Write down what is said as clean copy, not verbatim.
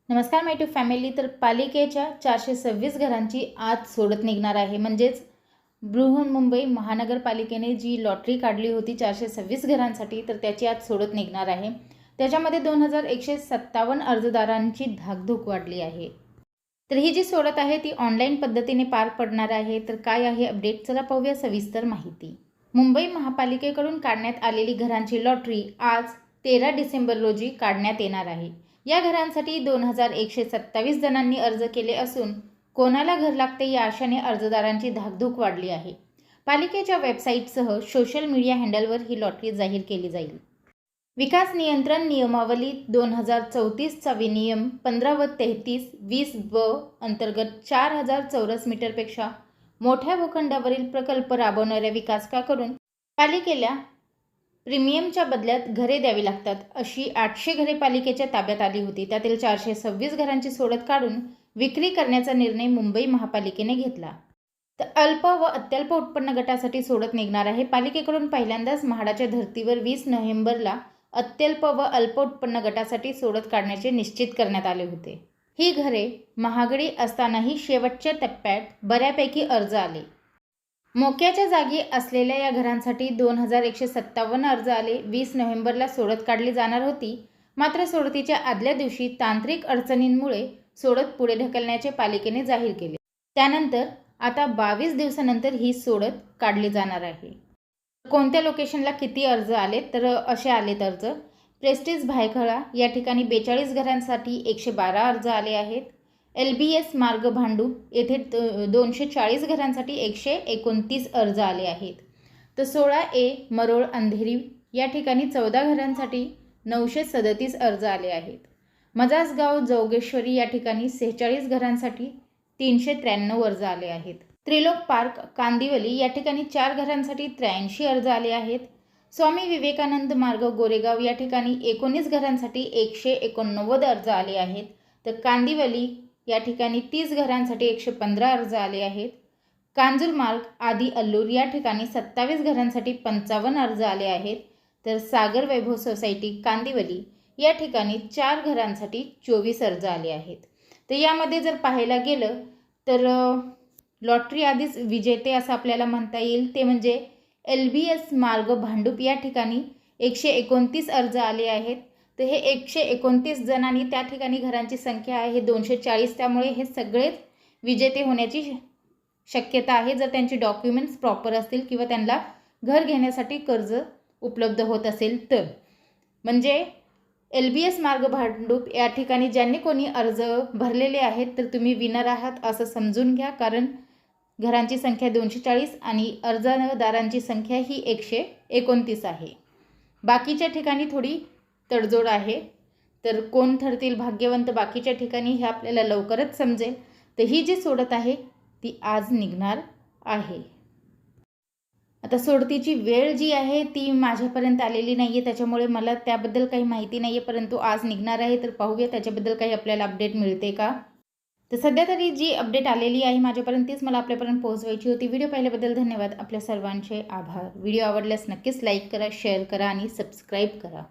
नमस्कार माय to family. तर पालिकेच्या 426 घरांची आज सोडत निघणार आहे. म्हणजेच बृहन्मुंबई महानगरपालिकेने जी लॉटरी काढली होती 426 घरांसाठी, तर त्याची आज सोडत निघणार आहे. त्याच्यामध्ये 2157 अर्जदारांची धाकधूक वाढली आहे. तर ही जी सोडत आहे ती ऑनलाईन पद्धतीने पार पडणार आहे. तर काय आहे अपडेट, चला पाहूया सविस्तर माहिती. मुंबई महापालिकेकडून काढण्यात आलेली घरांची लॉटरी आज 13 डिसेंबर रोजी काढण्यात येणार आहे. या घरांसाठी 2127 जणांनी अर्ज केले असून कोणाला घर लागते या आशेने अर्जदारांची धाकधूक वाढली आहे. पालिकेच्या वेबसाईटसह सोशल मीडिया हँडलवर ही लॉटरी जाहीर केली जाईल. विकास नियंत्रण नियमावली 2034चा विनियम 15 व 33-20 ब अंतर्गत 4000 चौरस मीटरपेक्षा मोठ्या भूखंडावरील प्रकल्प राबवणाऱ्या विकासकाकडून पालिकेला प्रीमियमच्या बदल्यात घरे द्यावी लागतात. अशी 800 घरे पालिकेच्या ताब्यात आली होती. त्यातील 426 घरांची सोडत काढून विक्री करण्याचा निर्णय मुंबई महापालिकेने घेतला. तर अल्प व अत्यल्प उत्पन्न गटासाठी सोडत निघणार आहे. पालिकेकडून पहिल्यांदाच म्हाडाच्या धर्तीवर 20 नोव्हेंबरला अत्यल्प व अल्प उत्पन्न गटासाठी सोडत काढण्याचे निश्चित करण्यात आले होते. ही घरे महागडी असतानाही शेवटच्या टप्प्यात बऱ्यापैकी अर्ज आले. मोक्याच्या जागी असलेल्या या घरांसाठी 2157 अर्ज आले. 20 नोव्हेंबरला सोडत काढली जाणार होती. मात्र सोडतीच्या आदल्या दिवशी तांत्रिक अडचणींमुळे सोडत पुढे ढकलण्याचे पालिकेने जाहीर केले. त्यानंतर आता 22 दिवसानंतर ही सोडत काढली जाणार आहे. कोणत्या लोकेशनला किती अर्ज आले, तर असे आलेत अर्ज. प्रेस्टिज भायखळा या ठिकाणी 42 घरांसाठी 112 अर्ज आले आहेत. LBS मार्ग भांडूप येथे 240 घरांसाठी 129 अर्ज आले आहेत. तर 16A मरोळ अंधेरी या ठिकाणी 14 घरांसाठी 937 अर्ज आले आहेत. मजासगाव जोगेश्वरी या ठिकाणी 46 घरांसाठी 393 अर्ज आले आहेत. त्रिलोक पार्क कांदिवली या ठिकाणी 4 घरांसाठी 83 अर्ज आले आहेत. स्वामी विवेकानंद मार्ग गोरेगाव या ठिकाणी 19 घरांसाठी 189 अर्ज आले आहेत. तर कांदिवली या ठिकाणी 30 घरांसाठी 115 अर्ज आले आहेत. कांजूर मार्ग आदी अल्लूर या ठिकाणी 27 घरांसाठी 55 अर्ज आले आहेत. तर सागर वैभव सोसायटी कांदिवली या ठिकाणी 4 घरांसाठी 24 अर्ज आले आहेत. तर यामध्ये जर पाहायला गेलं तर लॉटरी आधीच विजेते असं आपल्याला म्हणता येईल, ते म्हणजे LBS मार्ग भांडूप या ठिकाणी 129 अर्ज आले आहेत. तर हे 129 जणांनी त्या ठिकाणी घरांची संख्या आहे 240, त्यामुळे हे सगळेच विजेते होण्याची शक्यता आहे जर त्यांचे डॉक्युमेंट्स प्रॉपर असतील किंवा त्यांना घर घेण्यासाठी कर्ज उपलब्ध होत असेल तर. म्हणजे LBS मार्ग भांडूप या ठिकाणी ज्यांनी कोणी अर्ज भरलेले आहेत तर तुम्ही विनर आहात असं समजून घ्या, कारण घरांची संख्या 240 आणि अर्जदारांची संख्या ही 129 आहे. बाकीच्या ठिकाणी थोडी तडजोड आहे. तर कोण ठरतील भाग्यवंत बाकीच्या ठिकाणी हे आपल्याला लवकरच समजेल. तर ही जी सोडत आहे ती आज निघणार आहे. आता सोडतीची वेळ जी आहे ती माझ्यापर्यंत आलेली नाही आहे, त्याच्यामुळे मला त्याबद्दल काही माहिती नाही आहे, परंतु आज निघणार आहे. तर पाहूया त्याच्याबद्दल काही आपल्याला अपडेट मिळते का. तर सध्या तरी जी अपडेट आलेली आहे माझ्यापर्यंत तीच मला आपल्यापर्यंत पोहोचवायची होती. व्हिडिओ पाहिल्याबद्दल धन्यवाद. आपल्या सर्वांचे आभार. व्हिडिओ आवडल्यास नक्कीच लाईक करा, शेअर करा आणि सबस्क्राईब करा.